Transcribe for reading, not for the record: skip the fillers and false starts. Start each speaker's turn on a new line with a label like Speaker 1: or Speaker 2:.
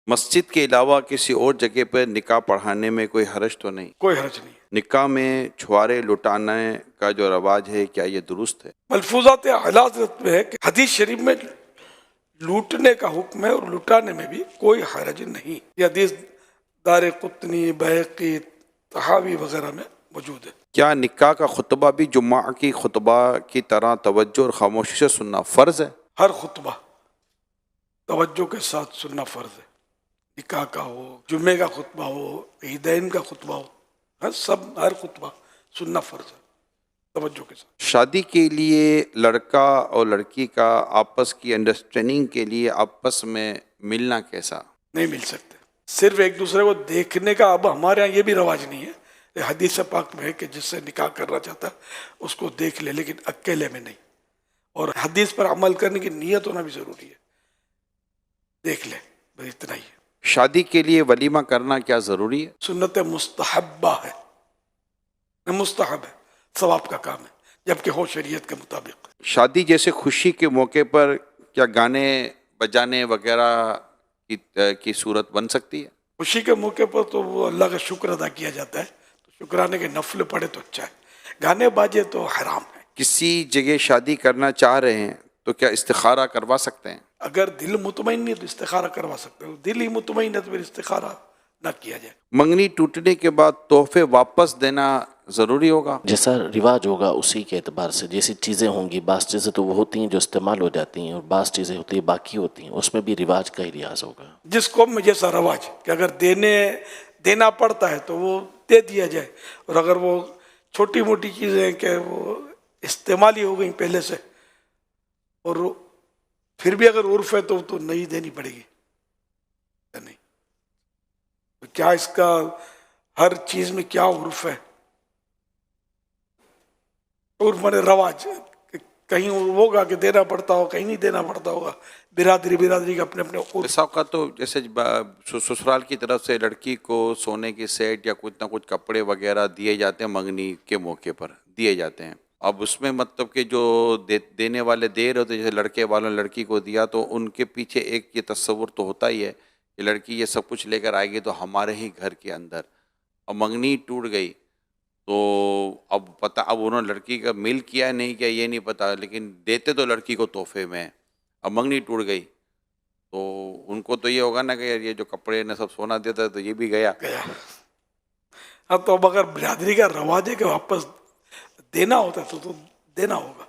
Speaker 1: मस्जिद के अलावा किसी और जगह पर निकाह पढ़ाने में कोई हर्ज तो नहीं?
Speaker 2: कोई हर्ज नहीं है।
Speaker 1: निकाह में छुआरे लुटाने का जो रवाज है, क्या ये दुरुस्त है?
Speaker 2: मलफूजात आला हज़रत में है कि हदीस शरीफ में लूटने का हुक्म है और लुटाने में भी कोई हर्ज नहीं। ये हदीस दारे कुतनी, बैहक़ी, तहावी वगैरह में मौजूद है।
Speaker 1: क्या निकाह का खुतबा भी जुम्मा की खुतबा की तरह तवज्जो और खामोशी से सुनना फ़र्ज है?
Speaker 2: हर खुतबा तवज्जो के साथ सुनना फ़र्ज है। निकाह का हो, जुम्मे का खुतबा हो, ईदैन का खुतबा हो, हर खुतबा सुनना फ़र्ज है तवज्जो के साथ।
Speaker 1: शादी के लिए लड़का और लड़की का आपस की अंडरस्टैंडिंग के लिए आपस में मिलना कैसा?
Speaker 2: नहीं मिल सकते। सिर्फ एक दूसरे को देखने का अब हमारे यहाँ ये भी रवाज नहीं है। हदीस पाक में है कि जिससे निकाह करना चाहता है उसको देख ले, लेकिन अकेले में नहीं। और हदीस पर अमल करने की नीयत होना भी ज़रूरी है। देख ले, बस इतना ही है।
Speaker 1: शादी के लिए वलीमा करना क्या ज़रूरी है?
Speaker 2: सुन्नत मुस्तहब्बा है, मुस्तहब है, सवाब का काम है, जबकि हो शरीयत के मुताबिक।
Speaker 1: शादी जैसे खुशी के मौके पर क्या गाने बजाने वगैरह की सूरत बन सकती है?
Speaker 2: खुशी के मौके पर तो वो अल्लाह का शुक्र अदा किया जाता है, तो शुक्राने के नफल पड़े तो अच्छा है। गाने बाजे तो हराम है।
Speaker 1: किसी जगह शादी करना चाह रहे हैं तो क्या इस्तिखारा करवा सकते हैं?
Speaker 2: अगर दिल मुतमईन नहीं तो इस्तिखारा करवा सकते हो। दिल ही मुतमईन है तो फिर इस्तिखारा ना किया जाए।
Speaker 1: मंगनी टूटने के बाद तोहफे वापस देना ज़रूरी होगा?
Speaker 3: जैसा रिवाज होगा उसी के एतबार से, जैसी चीज़ें होंगी, बास चीज़ें तो वो होती हैं जो इस्तेमाल हो जाती हैं और बास चीज़ें होती हैं बाकी होती हैं, उसमें भी रिवाज का ही लिहाज होगा।
Speaker 2: जिस कौम में जैसा रवाज कि अगर देना पड़ता है तो वो दे दिया जाए, और अगर वो छोटी मोटी चीज़ें कि वो इस्तेमाल ही हो गई पहले से और फिर भी अगर उर्फ है तो नहीं देनी पड़ेगी। नहीं तो क्या इसका हर चीज़ में क्या उर्फ है? उर्फ माने रवाज, कहीं होगा कि देना पड़ता हो, कहीं नहीं देना पड़ता होगा। बिरादरी का अपने अपने उर्फ।
Speaker 1: ऐसा का तो जैसे ससुराल की तरफ से लड़की को सोने की सेट या कुछ ना कुछ कपड़े वगैरह दिए जाते हैं, मंगनी के मौके पर दिए जाते हैं। अब उसमें मतलब कि जो देने वाले दे रहे होते, जैसे लड़के वालों ने लड़की को दिया तो उनके पीछे एक ये तस्वुर तो होता ही है कि लड़की ये सब कुछ लेकर आएगी तो हमारे ही घर के अंदर। अब मंगनी टूट गई तो अब उन्होंने लड़की का मिल किया नहीं किया ये नहीं पता, लेकिन देते तो लड़की को तोहफे में। अब मंगनी टूट गई तो उनको तो ये होगा ना कि यार ये जो कपड़े ने सब सोना देता है तो ये भी गया।
Speaker 2: हाँ तो अब अगर बिरादरी का रवाज है कि वापस देना होता है तो देना होगा।